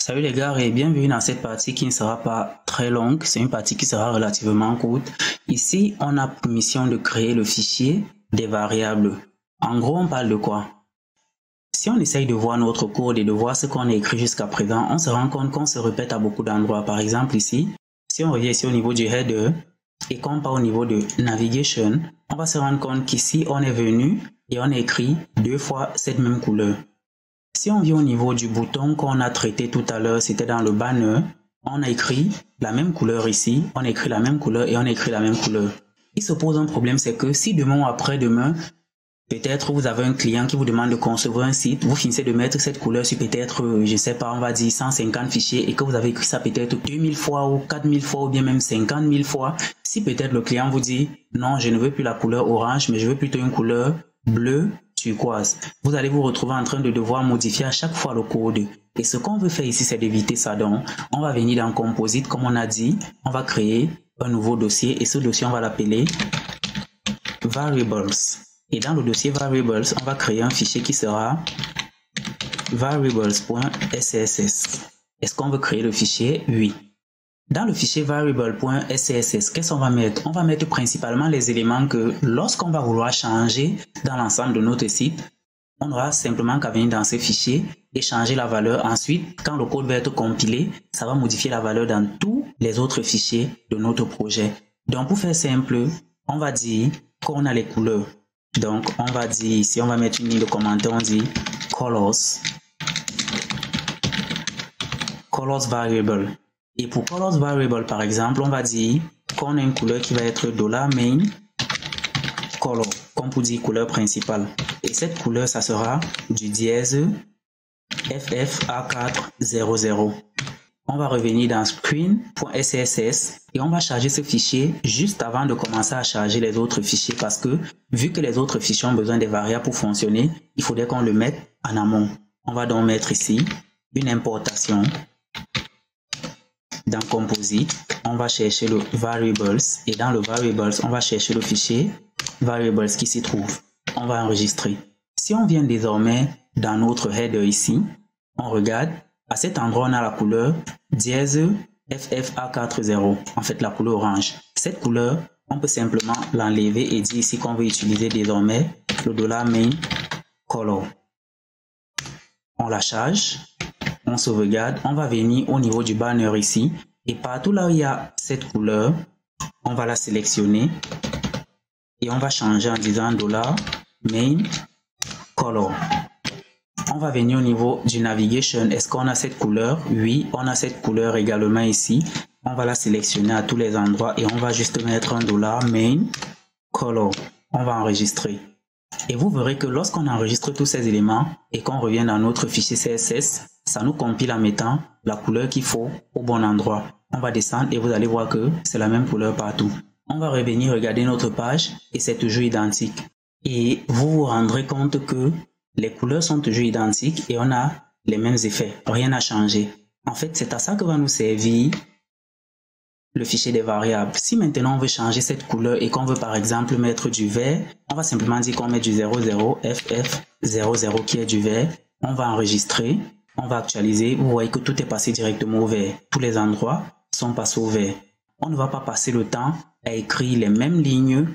Salut les gars et bienvenue dans cette partie qui ne sera pas très longue, c'est une partie qui sera relativement courte. Ici, on a pour mission de créer le fichier des variables. En gros, on parle de quoi? Si on essaye de voir notre code et de voir ce qu'on a écrit jusqu'à présent, on se rend compte qu'on se répète à beaucoup d'endroits. Par exemple ici, si on revient ici au niveau du header et qu'on part au niveau de navigation, on va se rendre compte qu'ici, on est venu et on a écrit deux fois cette même couleur. Si on vient au niveau du bouton qu'on a traité tout à l'heure, c'était dans le banner, on a écrit la même couleur ici, on a écrit la même couleur et on a écrit la même couleur. Il se pose un problème, c'est que si demain ou après-demain, peut-être vous avez un client qui vous demande de concevoir un site, vous finissez de mettre cette couleur sur peut-être, je sais pas, on va dire 150 fichiers et que vous avez écrit ça peut-être 2000 fois ou 4000 fois ou bien même 50 000 fois. Si peut-être le client vous dit, non, je ne veux plus la couleur orange, mais je veux plutôt une couleur bleue, turquoise. Vous allez vous retrouver en train de devoir modifier à chaque fois le code. Et ce qu'on veut faire ici, c'est d'éviter ça. Donc, on va venir dans Composite, comme on a dit, on va créer un nouveau dossier et ce dossier, on va l'appeler Variables. Et dans le dossier Variables, on va créer un fichier qui sera variables.scss. Est-ce qu'on veut créer le fichier? Oui. Dans le fichier variable.scss, qu'est-ce qu'on va mettre? On va mettre principalement les éléments que lorsqu'on va vouloir changer dans l'ensemble de notre site, on aura simplement qu'à venir dans ce fichier et changer la valeur. Ensuite, quand le code va être compilé, ça va modifier la valeur dans tous les autres fichiers de notre projet. Donc pour faire simple, on va dire qu'on a les couleurs. Donc on va dire ici, on va mettre une ligne de commentaire, on dit colors variable. Et pour colors variable, par exemple, on va dire qu'on a une couleur qui va être $main color, comme pour dire couleur principale. Et cette couleur, ça sera du dièse FFA400. On va revenir dans screen.scss et on va charger ce fichier juste avant de commencer à charger les autres fichiers parce que vu que les autres fichiers ont besoin des variables pour fonctionner, il faudrait qu'on le mette en amont. On va donc mettre ici une importation. Dans Composite, on va chercher le Variables et dans le Variables, on va chercher le fichier Variables qui s'y trouve. On va enregistrer. Si on vient désormais dans notre header ici, on regarde, à cet endroit on a la couleur dièse FFA40, en fait la couleur orange. Cette couleur, on peut simplement l'enlever et dire ici qu'on veut utiliser désormais le $main color. On la charge. On sauvegarde, on va venir au niveau du banner ici et partout là où il y a cette couleur, on va la sélectionner et on va changer en disant $main color. On va venir au niveau du navigation. Est-ce qu'on a cette couleur? Oui, on a cette couleur également ici. On va la sélectionner à tous les endroits et on va juste mettre un $main color. On va enregistrer. Et vous verrez que lorsqu'on enregistre tous ces éléments et qu'on revient dans notre fichier CSS, ça nous compile en mettant la couleur qu'il faut au bon endroit. On va descendre et vous allez voir que c'est la même couleur partout. On va revenir regarder notre page et c'est toujours identique. Et vous vous rendrez compte que les couleurs sont toujours identiques et on a les mêmes effets. Rien n'a changé. En fait, c'est à ça que va nous servir le fichier des variables. Si maintenant on veut changer cette couleur et qu'on veut par exemple mettre du vert, on va simplement dire qu'on met du 00 FF00 qui est du vert. On va enregistrer, on va actualiser. Vous voyez que tout est passé directement au vert. Tous les endroits sont passés au vert. On ne va pas passer le temps à écrire les mêmes lignes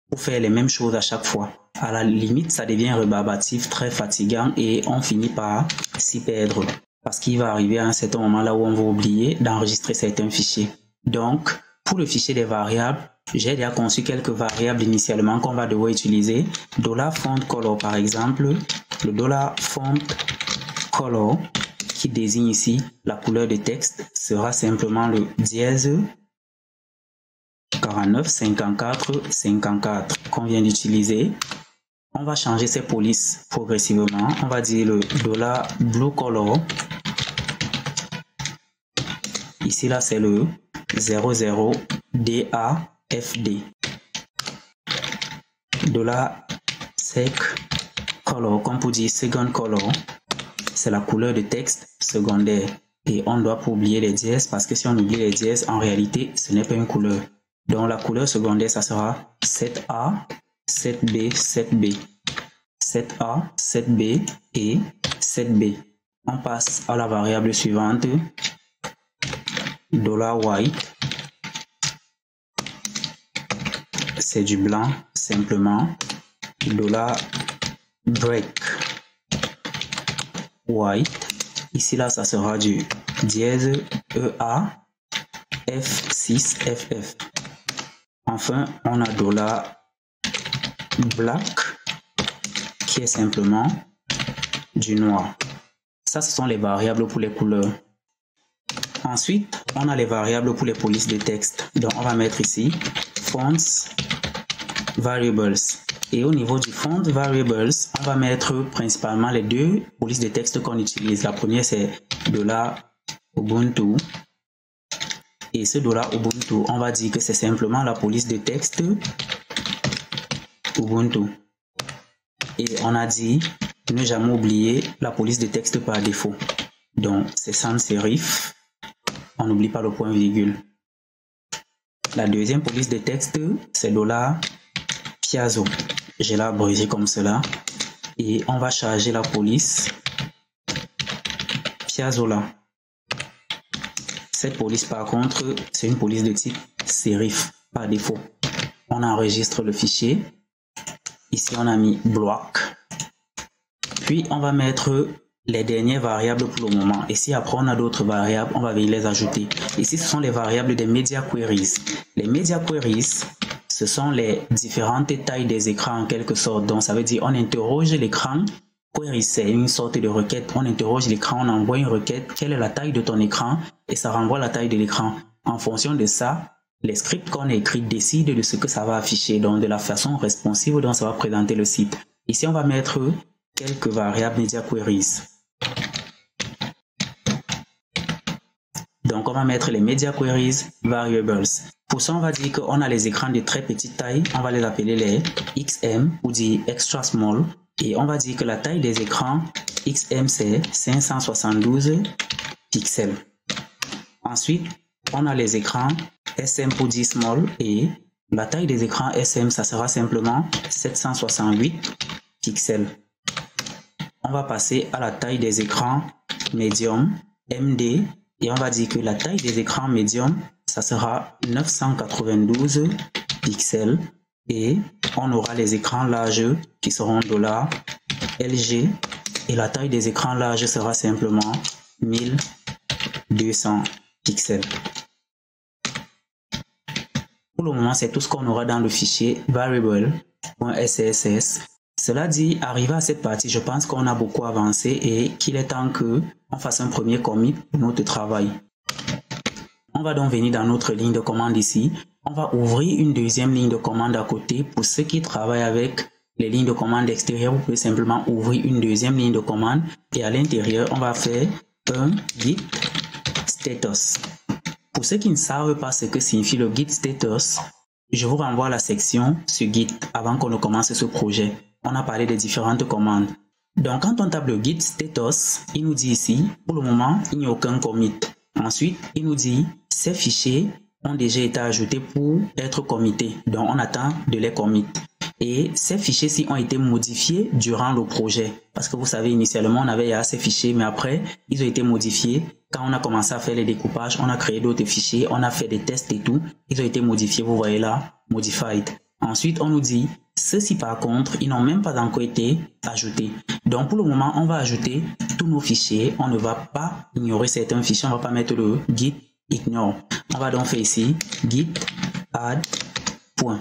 pour faire les mêmes choses à chaque fois. À la limite, ça devient rébarbatif, très fatigant et on finit par s'y perdre. Parce qu'il va arriver à un certain moment là où on va oublier d'enregistrer certains fichiers. Donc, pour le fichier des variables, j'ai déjà conçu quelques variables initialement qu'on va devoir utiliser. $font_color par exemple, le $font_color qui désigne ici la couleur de texte sera simplement le dièse 49 54 54 qu'on vient d'utiliser. On va changer ces polices progressivement. On va dire le $bluecolor. Ici là c'est le 00DAFD. $sec color, comme pour dire second color, c'est la couleur de texte secondaire. Et on ne doit pas oublier les dièses parce que si on oublie les dièses, en réalité, ce n'est pas une couleur. Donc la couleur secondaire, ça sera 7A, 7B, 7B. 7A, 7B et 7B. on passe à la variable suivante, $white, c'est du blanc simplement, $break white, ici là ça sera du dièse EA F6FF. Enfin on a $black qui est simplement du noir. Ça, ce sont les variables pour les couleurs. Ensuite, on a les variables pour les polices de texte. Donc, on va mettre ici fonts variables. Et au niveau du font variables, on va mettre principalement les deux polices de texte qu'on utilise. La première, c'est $Ubuntu. Et ce $Ubuntu, on va dire que c'est simplement la police de texte Ubuntu. Et on a dit ne jamais oublier la police de texte par défaut. Donc, c'est sans serif. On n'oublie pas le point virgule. La deuxième police de texte, c'est $Piazzo. Je l'ai abrégé comme cela. Et on va charger la police Piazzo là. Cette police, par contre, c'est une police de type serif par défaut. On enregistre le fichier. Ici, on a mis block. Puis, on va mettre les dernières variables pour le moment. Et si après, on a d'autres variables, on va venir les ajouter. Ici, ce sont les variables des media queries. Les media queries, ce sont les différentes tailles des écrans en quelque sorte. Donc, ça veut dire on interroge l'écran. Query, c'est une sorte de requête. On interroge l'écran, on envoie une requête. Quelle est la taille de ton écran? Et ça renvoie la taille de l'écran. En fonction de ça, les scripts qu'on a écrits décident de ce que ça va afficher, donc de la façon responsive dont ça va présenter le site. Ici, on va mettre quelques variables media queries. Donc, on va mettre les media queries variables. Pour ça, on va dire qu'on a les écrans de très petite taille. On va les appeler les XM ou dire extra small. Et on va dire que la taille des écrans XM, c'est 572 pixels. Ensuite, on a les écrans SM pour dire small et la taille des écrans SM, ça sera simplement 768 pixels. On va passer à la taille des écrans medium, MD, et on va dire que la taille des écrans medium, ça sera 992 pixels. Et on aura les écrans larges qui seront $LG, et la taille des écrans larges sera simplement 1200 pixels. Pour le moment, c'est tout ce qu'on aura dans le fichier variable.scss. Cela dit, arrivé à cette partie, je pense qu'on a beaucoup avancé et qu'il est temps qu'on fasse un premier commit pour notre travail. On va donc venir dans notre ligne de commande ici. On va ouvrir une deuxième ligne de commande à côté. Pour ceux qui travaillent avec les lignes de commande extérieures, vous pouvez simplement ouvrir une deuxième ligne de commande et à l'intérieur, on va faire un git status. Pour ceux qui ne savent pas ce que signifie le git status, je vous renvoie à la section sur Git avant qu'on ne commence ce projet. On a parlé des différentes commandes. Donc, quand on tape le git status, il nous dit ici, pour le moment, il n'y a aucun commit. Ensuite, il nous dit, ces fichiers ont déjà été ajoutés pour être committés. Donc, on attend de les commit. Et ces fichiers-ci ont été modifiés durant le projet. Parce que vous savez, initialement, on avait ces fichiers, mais après, ils ont été modifiés. Quand on a commencé à faire les découpages, on a créé d'autres fichiers, on a fait des tests et tout. Ils ont été modifiés, vous voyez là, modified. Ensuite, on nous dit, ceux-ci par contre, ils n'ont même pas encore été ajoutés. Donc, pour le moment, on va ajouter tous nos fichiers. On ne va pas ignorer certains fichiers. On ne va pas mettre le git ignore. On va donc faire ici git add point.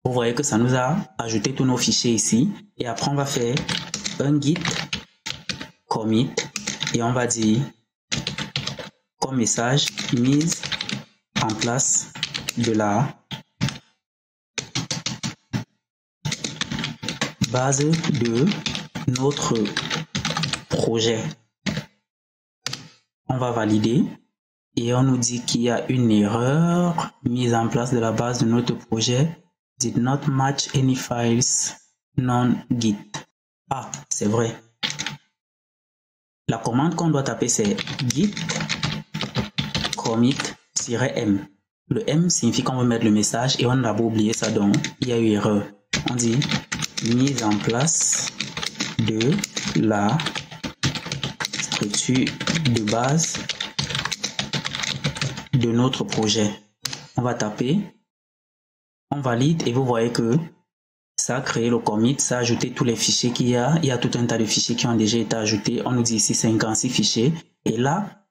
Vous voyez que ça nous a ajouté tous nos fichiers ici. Et après, on va faire un git commit. Et on va dire comme message mise en place de la base de notre projet. On va valider et on nous dit qu'il y a une erreur. Mise en place de la base de notre projet did not match any files non-git. Ah, c'est vrai. La commande qu'on doit taper, c'est git commit-m. Le M signifie qu'on veut mettre le message et on a beau oublier ça, donc il y a eu erreur. On dit mise en place de la structure de base de notre projet. On va taper, on valide et vous voyez que ça a créé le commit, ça a ajouté tous les fichiers qu'il y a. Il y a tout un tas de fichiers qui ont déjà été ajoutés. On nous dit ici 56 fichiers. Et là,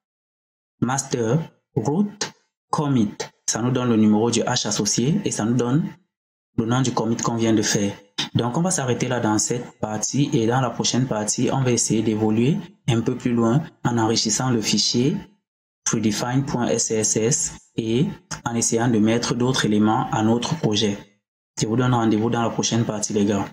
master root commit. Ça nous donne le numéro du hash associé et ça nous donne le nom du commit qu'on vient de faire. Donc, on va s'arrêter là dans cette partie et dans la prochaine partie, on va essayer d'évoluer un peu plus loin en enrichissant le fichier predefine.scss et en essayant de mettre d'autres éléments à notre projet. Je vous donne rendez-vous dans la prochaine partie, les gars.